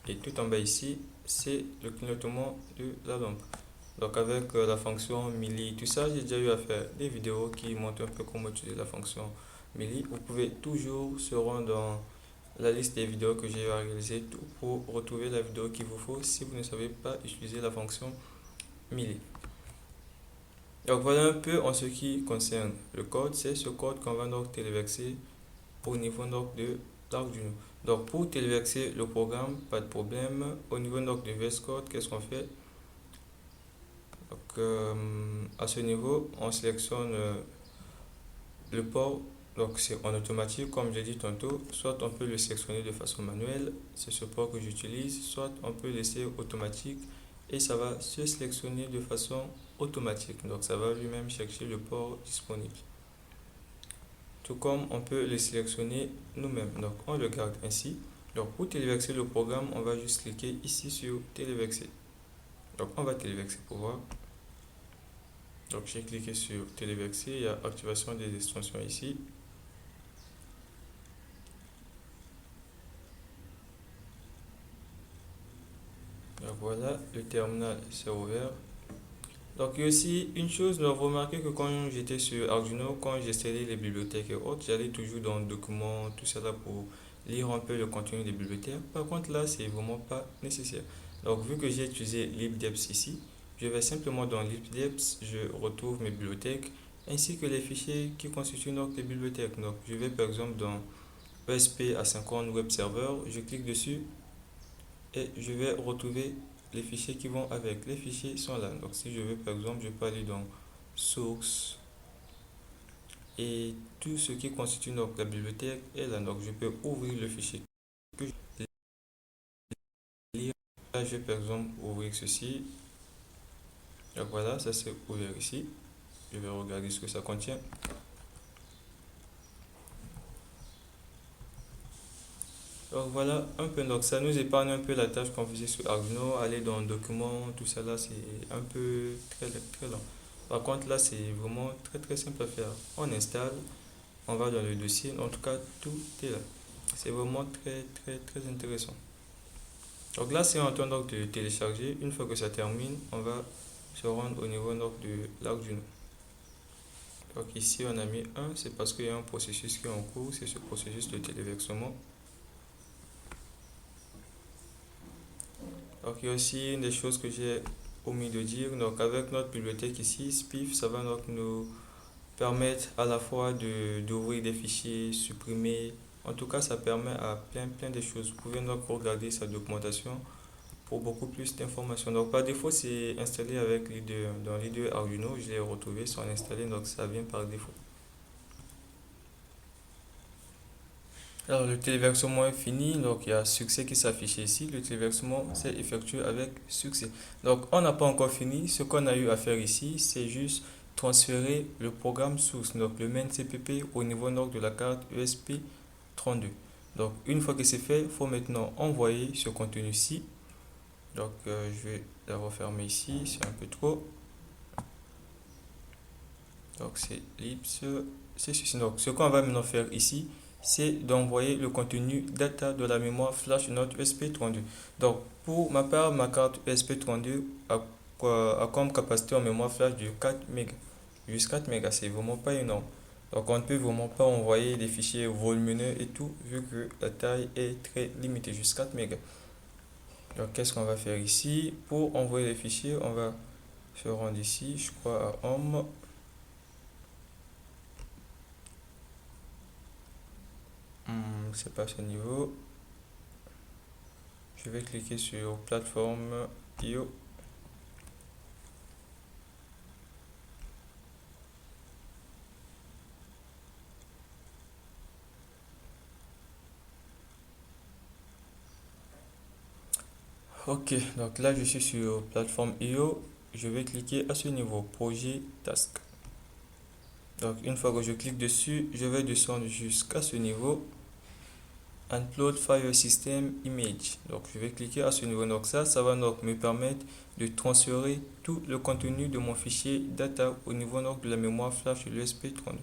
[SPEAKER 3] Et tout en bas ici, c'est le clignotement de la lampe. Donc avec la fonction Mili, tout ça, j'ai déjà eu à faire des vidéos qui montrent un peu comment utiliser la fonction Mili. Vous pouvez toujours se rendre dans la liste des vidéos que j'ai réalisées pour retrouver la vidéo qu'il vous faut si vous ne savez pas utiliser la fonction Mili. Donc voilà un peu en ce qui concerne le code. C'est ce code qu'on va donc téléverser au niveau donc de l'Arduino. Donc pour téléverser le programme, pas de problème. Au niveau donc de VS Code, qu'est-ce qu'on fait? Donc à ce niveau, on sélectionne le port. Donc c'est en automatique, comme j'ai dit tantôt. Soit on peut le sélectionner de façon manuelle, c'est ce port que j'utilise. Soit on peut laisser automatique et ça va se sélectionner de façon automatique. Donc ça va lui-même chercher le port disponible. Tout comme on peut le sélectionner nous-mêmes. Donc on le garde ainsi. Donc pour téléverser le programme, on va juste cliquer ici sur téléverser. Donc on va téléverser pour voir. Donc j'ai cliqué sur téléverser, il y a activation des extensions ici. Donc voilà, le terminal s'est ouvert. Donc il y a aussi une chose, vous remarquez que quand j'étais sur Arduino, quand j'installais les bibliothèques et autres, j'allais toujours dans le document, tout cela pour lire un peu le contenu des bibliothèques. Par contre là, c'est vraiment pas nécessaire. Donc vu que j'ai utilisé libdepth ici, je vais simplement dans libdepth, je retrouve mes bibliothèques ainsi que les fichiers qui constituent donc les bibliothèques. Donc je vais par exemple dans ESP Asynchron Web Server, je clique dessus et je vais retrouver les fichiers qui vont avec. Les fichiers sont là. Donc si je veux par exemple, je peux aller dans source et tout ce qui constitue donc la bibliothèque est là. Donc je peux ouvrir le fichier que je vais lire. Là je vais par exemple ouvrir ceci. Donc voilà, ça c'est ouvert ici. Je vais regarder ce que ça contient. Donc voilà un peu, donc ça nous épargne un peu la tâche qu'on faisait sur Arduino, aller dans le document, tout ça là, c'est un peu très lent. Par contre là, c'est vraiment très simple à faire. On installe, on va dans le dossier, en tout cas tout est là. C'est vraiment très intéressant. Donc là, c'est en train donc de télécharger. Une fois que ça termine, on va se rendre au niveau donc de l'Arduino. Donc ici, on a mis 1, c'est parce qu'il y a un processus qui est en cours, c'est ce processus de téléversement. Donc il y a aussi une des choses que j'ai omis de dire. Donc avec notre bibliothèque ici, SPIF, ça va donc nous permettre à la fois d'ouvrir des fichiers, supprimer. En tout cas, ça permet à plein de choses. Vous pouvez donc regarder sa documentation pour beaucoup plus d'informations. Donc par défaut, c'est installé avec dans l'IDE Arduino. Je l'ai retrouvé sans installer, donc ça vient par défaut. Alors le téléversement est fini, donc il y a succès qui s'affiche ici. Le téléversement s'est effectué avec succès. Donc on n'a pas encore fini. Ce qu'on a eu à faire ici, c'est juste transférer le programme source, donc le main CPP au niveau de la carte ESP32. Donc une fois que c'est fait, il faut maintenant envoyer ce contenu-ci. Donc je vais la refermer ici, c'est un peu trop. Donc c'est lips, c'est ceci. Donc ce qu'on va maintenant faire ici, c'est d'envoyer le contenu data de la mémoire flash de notre ESP32. Donc pour ma part, ma carte ESP32 a comme capacité en mémoire flash de 4 MB. Juste 4 MB, c'est vraiment pas énorme. Donc on ne peut vraiment pas envoyer des fichiers volumineux et tout, vu que la taille est très limitée, juste 4 MB. Donc qu'est-ce qu'on va faire ici? Pour envoyer les fichiers, on va se rendre ici, je crois à Home. C'est pas ce niveau. Je vais cliquer sur plateforme IO. Ok, donc là je suis sur plateforme IO. Je vais cliquer à ce niveau, projet task. Donc une fois que je clique dessus, je vais descendre jusqu'à ce niveau. Upload File System Image. Donc je vais cliquer à ce niveau. Donc ça va donc me permettre de transférer tout le contenu de mon fichier data au niveau de la mémoire flash de l'ESP32.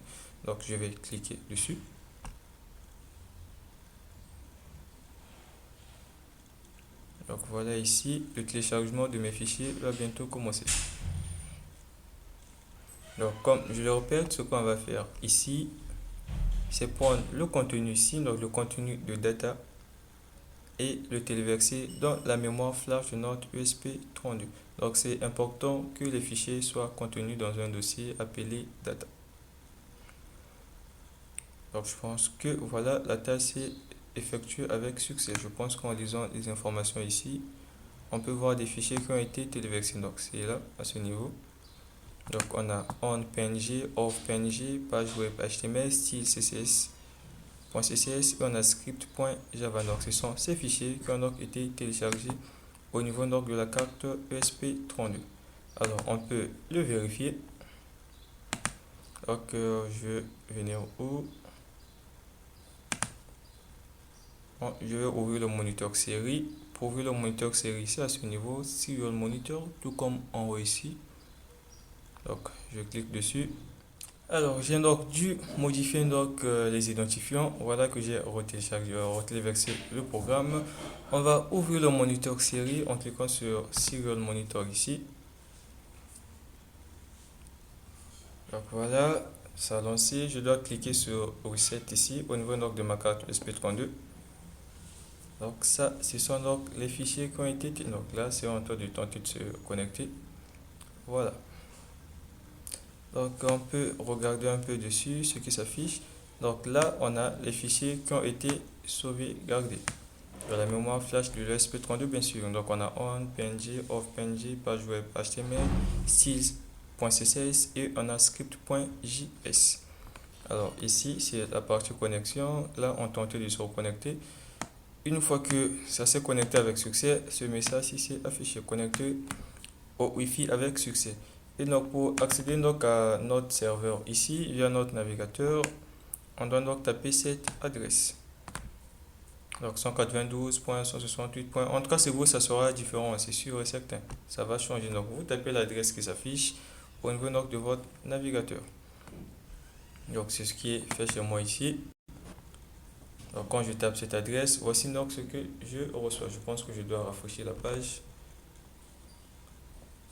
[SPEAKER 3] Donc je vais cliquer dessus. Donc voilà ici, le téléchargement de mes fichiers va bientôt commencer. Donc comme je le répète, ce qu'on va faire ici, c'est prendre le contenu ici, donc le contenu de data, et le téléverser dans la mémoire flash de notre ESP32. Donc c'est important que les fichiers soient contenus dans un dossier appelé data. Donc je pense que voilà, la tâche s'est effectuée avec succès. Je pense qu'en lisant les informations ici, on peut voir des fichiers qui ont été téléversés. Donc c'est là, à ce niveau. Donc on a on PNG, off PNG, page web HTML, style CSS, .css et on a script.java. Donc ce sont ces fichiers qui ont donc été téléchargés au niveau donc de la carte ESP32. Alors, on peut le vérifier. Donc, je vais venir où? Bon, je vais ouvrir le moniteur série. Pour ouvrir le moniteur série, c'est à ce niveau, Serial Monitor, tout comme en haut ici. Donc, je clique dessus. Alors, j'ai donc dû modifier donc les identifiants. Voilà que j'ai retéléversé le programme. On va ouvrir le moniteur série en cliquant sur Serial Monitor ici. Donc voilà, ça a lancé. Je dois cliquer sur Reset ici au niveau donc de ma carte SP32. Donc ça, ce sont donc les fichiers qui ont été. Donc là, c'est en train de tenter de se connecter. Voilà. Donc on peut regarder un peu dessus ce qui s'affiche. Donc là, on a les fichiers qui ont été sauvegardés dans la mémoire flash de l'ESP32 bien sûr. Donc on a on, PNG, off PNG, page web HTML, styles.css et on a script.js. Alors ici, c'est la partie connexion. Là, on tente de se reconnecter. Une fois que ça s'est connecté avec succès, ce message ici est affiché, connecté au Wi-Fi avec succès. Et donc pour accéder donc à notre serveur ici, via notre navigateur, on doit donc taper cette adresse. Donc 192.168. En tout cas, c'est vous, ça sera différent, c'est sûr et certain. Ça va changer. Donc vous tapez l'adresse qui s'affiche au niveau donc de votre navigateur. Donc c'est ce qui est fait chez moi ici. Donc quand je tape cette adresse, voici donc ce que je reçois. Je pense que je dois rafraîchir la page.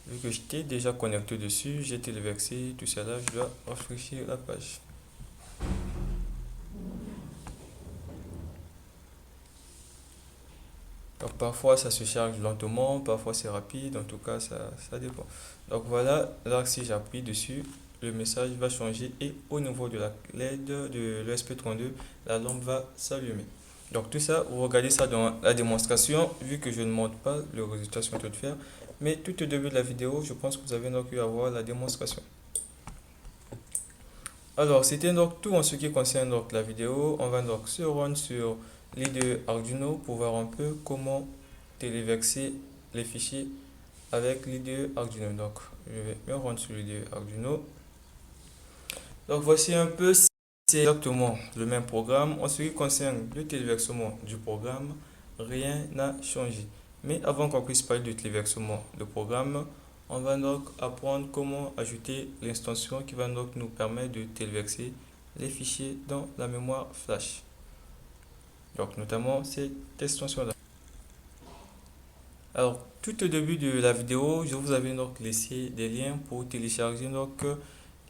[SPEAKER 3] Vu que j'étais déjà connecté dessus, j'ai téléversé tout ça là, je dois rafraîchir la page. Donc parfois ça se charge lentement, parfois c'est rapide, en tout cas ça dépend. Donc voilà, là si j'appuie dessus, le message va changer et au niveau de la LED de l'ESP32, la lampe va s'allumer. Donc tout ça, vous regardez ça dans la démonstration, vu que je ne montre pas le résultat sur tout de faire. Mais tout au début de la vidéo, je pense que vous avez donc pu avoir la démonstration. Alors, c'était donc tout en ce qui concerne donc la vidéo. On va donc se rendre sur l'IDE Arduino pour voir un peu comment téléverser les fichiers avec l'IDE Arduino. Donc, je vais me rendre sur l'IDE Arduino. Donc, voici un peu, c'est exactement le même programme. En ce qui concerne le téléversement du programme, rien n'a changé. Mais avant qu'on puisse parler de téléversement de programme, on va donc apprendre comment ajouter l'extension qui va donc nous permettre de téléverser les fichiers dans la mémoire flash. Donc notamment cette extension-là. Alors tout au début de la vidéo, je vous avais donc laissé des liens pour télécharger donc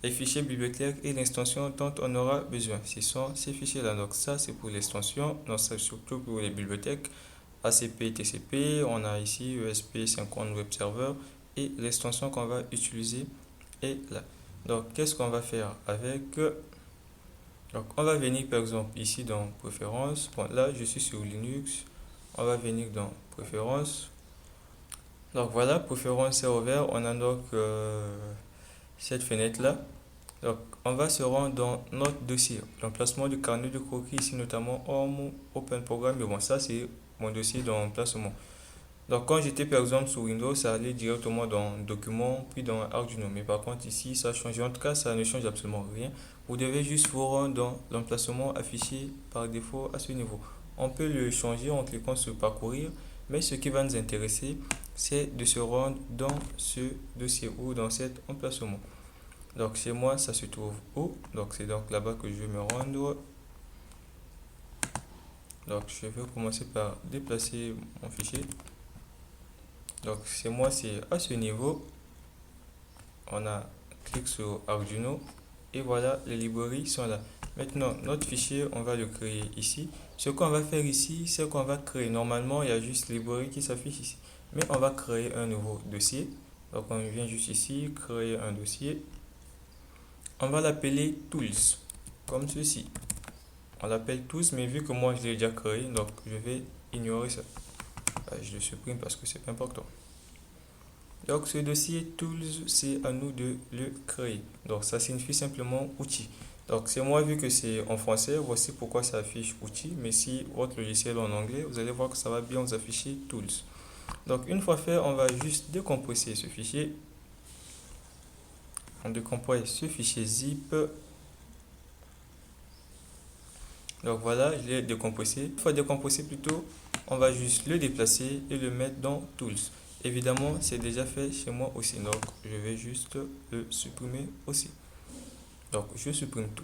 [SPEAKER 3] les fichiers bibliothèques et l'extension dont on aura besoin. Ce sont ces fichiers-là. Donc ça c'est pour l'extension, donc c'est surtout pour les bibliothèques. ACP, TCP, on a ici ESP50 Web Server et l'extension qu'on va utiliser est là. Donc, qu'est-ce qu'on va faire avec? Donc, on va venir par exemple ici dans Préférences. Bon, là, je suis sur Linux. On va venir dans Préférences. Donc, voilà, Préférences est ouvert. On a donc cette fenêtre-là. Donc, on va se rendre dans notre dossier. L'emplacement du carnet de croquis ici, notamment Home, Open Programme. Mais bon, ça, c'est mon dossier d'emplacement. Donc quand j'étais par exemple sur Windows, ça allait directement dans Documents, puis dans Arduino. Mais par contre ici, ça a changé. En tout cas, ça ne change absolument rien. Vous devez juste vous rendre dans l'emplacement affiché par défaut à ce niveau. On peut le changer en cliquant sur Parcourir, mais ce qui va nous intéresser, c'est de se rendre dans ce dossier ou dans cet emplacement. Donc chez moi, ça se trouve où? Donc c'est donc là-bas que je vais me rendre. Donc je vais commencer par déplacer mon fichier. Donc c'est moi, c'est à ce niveau. On a clic sur Arduino et voilà, les librairies sont là. Maintenant, notre fichier, on va le créer ici. Ce qu'on va faire ici, c'est qu'on va créer. Normalement, il y a juste librairie qui s'affiche ici. Mais on va créer un nouveau dossier. Donc on vient juste ici, créer un dossier. On va l'appeler Tools, comme ceci. On l'appelle Tools, mais vu que moi je l'ai déjà créé, donc je vais ignorer ça. Je le supprime parce que c'est pas important. Donc ce dossier Tools, c'est à nous de le créer. Donc ça signifie simplement outil. Donc c'est moi, vu que c'est en français, voici pourquoi ça affiche outil. Mais si votre logiciel est en anglais, vous allez voir que ça va bien vous afficher Tools. Donc une fois fait, on va juste décompresser ce fichier. On décompose ce fichier zip. Donc voilà, je l'ai décomposé. Une fois décomposé plutôt, on va juste le déplacer et le mettre dans Tools. Évidemment, c'est déjà fait chez moi aussi. Donc je vais juste le supprimer aussi. Donc je supprime tout.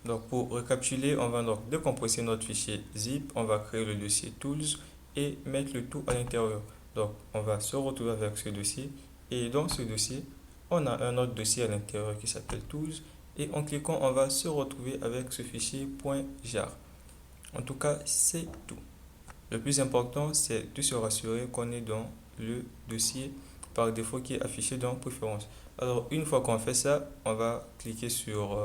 [SPEAKER 3] Donc pour récapituler, on va donc décompresser notre fichier zip. On va créer le dossier Tools et mettre le tout à l'intérieur. Donc on va se retrouver avec ce dossier. Et dans ce dossier, on a un autre dossier à l'intérieur qui s'appelle Tools. Et en cliquant, on va se retrouver avec ce fichier .jar. En tout cas, c'est tout. Le plus important, c'est de se rassurer qu'on est dans le dossier par défaut qui est affiché dans Préférences. Alors, une fois qu'on fait ça, on va cliquer sur...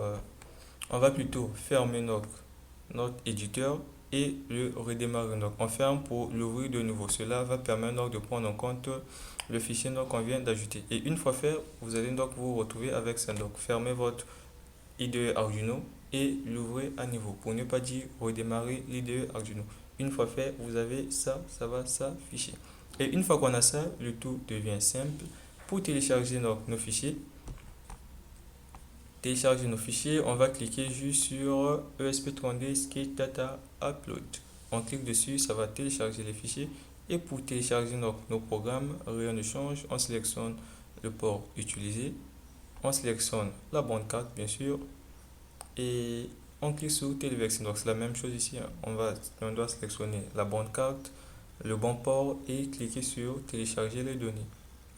[SPEAKER 3] on va plutôt fermer notre éditeur et le redémarrer. Donc, on ferme pour l'ouvrir de nouveau. Cela va permettre donc de prendre en compte le fichier qu'on vient d'ajouter. Et une fois fait, vous allez donc vous retrouver avec ça. Donc, fermez votre IDE Arduino et l'ouvrez à nouveau pour ne pas dire redémarrer l'IDE Arduino. Une fois fait, vous avez ça, ça va s'afficher. Et une fois qu'on a ça, le tout devient simple. Pour télécharger nos fichiers, on va cliquer juste sur ESP32 Skate Data Upload. On clique dessus, ça va télécharger les fichiers. Et pour télécharger nos programmes, rien ne change. On sélectionne le port utilisé. On sélectionne la bande carte, bien sûr. Et on clique sur téléverser. Donc c'est la même chose ici. On doit sélectionner la bande carte, le bon port et cliquer sur télécharger les données.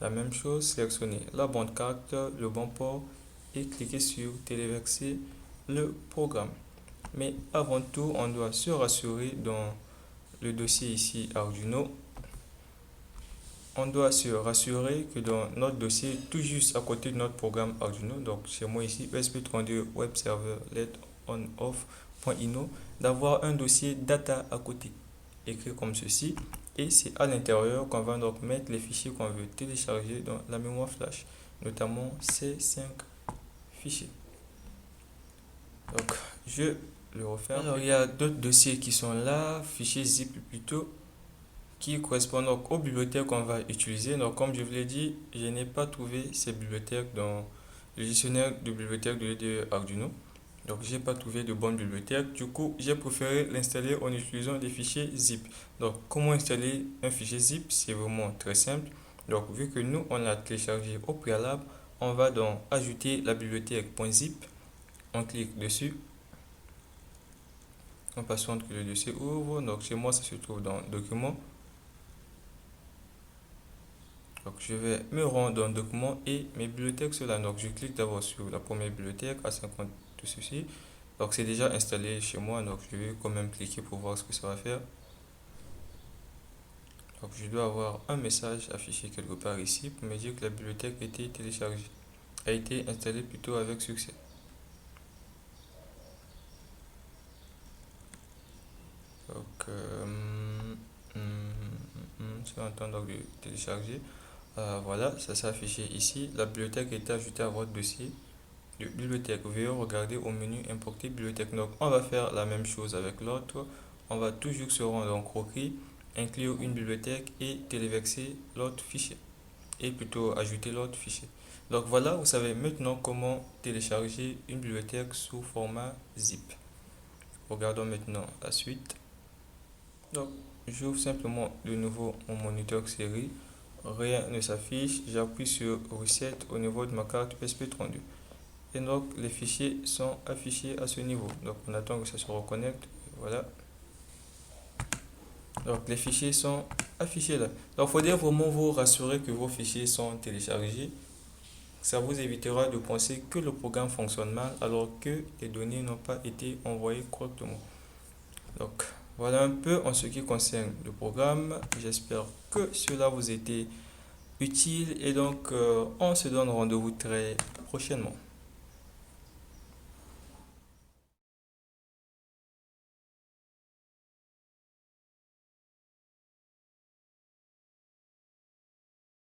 [SPEAKER 3] La même chose, sélectionner la bande carte, le bon port et cliquer sur téléverser le programme. Mais avant tout, on doit se rassurer dans le dossier ici Arduino. On doit se rassurer que dans notre dossier, tout juste à côté de notre programme Arduino, donc chez moi ici, ESP32 Web Server LED On Off.ino, d'avoir un dossier data à côté, écrit comme ceci. Et c'est à l'intérieur qu'on va donc mettre les fichiers qu'on veut télécharger dans la mémoire flash, notamment ces 5 fichiers. Donc, je le referme. Alors, il y a d'autres dossiers qui sont là, fichiers zip plutôt, qui correspondent donc aux bibliothèques qu'on va utiliser. Donc, comme je vous l'ai dit, je n'ai pas trouvé ces bibliothèques dans le dictionnaire de bibliothèques de l'IDE Arduino. Donc, j'ai pas trouvé de bonne bibliothèque. Du coup, j'ai préféré l'installer en utilisant des fichiers zip. Donc, comment installer un fichier zip? C'est vraiment très simple. Donc, vu que nous, on l'a téléchargé au préalable, on va donc ajouter la bibliothèque .zip. On clique dessus. On patiente que le dossier ouvre. Donc, chez moi, ça se trouve dans Documents. Donc, je vais me rendre dans Documents et mes bibliothèques sont là. Donc, je clique d'abord sur la première bibliothèque à 50 de ceci. Donc, c'est déjà installé chez moi. Donc, je vais quand même cliquer pour voir ce que ça va faire. Donc, je dois avoir un message affiché quelque part ici pour me dire que la bibliothèque a été téléchargée, a été installée plutôt avec succès. Donc, c'est en train de télécharger. Voilà, ça s'est affiché ici. La bibliothèque a été ajoutée à votre dossier de bibliothèque. Veuillez regarder au menu importer bibliothèque. Donc, on va faire la même chose avec l'autre. On va toujours se rendre en croquis, inclure une bibliothèque et téléverser l'autre fichier. Et plutôt ajouter l'autre fichier. Donc voilà, vous savez maintenant comment télécharger une bibliothèque sous format zip. Regardons maintenant la suite. Donc, j'ouvre simplement de nouveau mon moniteur série. Rien ne s'affiche. J'appuie sur Reset au niveau de ma carte ESP32. Et donc, les fichiers sont affichés à ce niveau. Donc, on attend que ça se reconnecte. Voilà. Donc, les fichiers sont affichés là. Donc, il faudrait vraiment vous rassurer que vos fichiers sont téléchargés. Ça vous évitera de penser que le programme fonctionne mal alors que les données n'ont pas été envoyées correctement. Donc, voilà un peu en ce qui concerne le programme. J'espère que cela vous a été utile et donc on se donne rendez-vous très prochainement.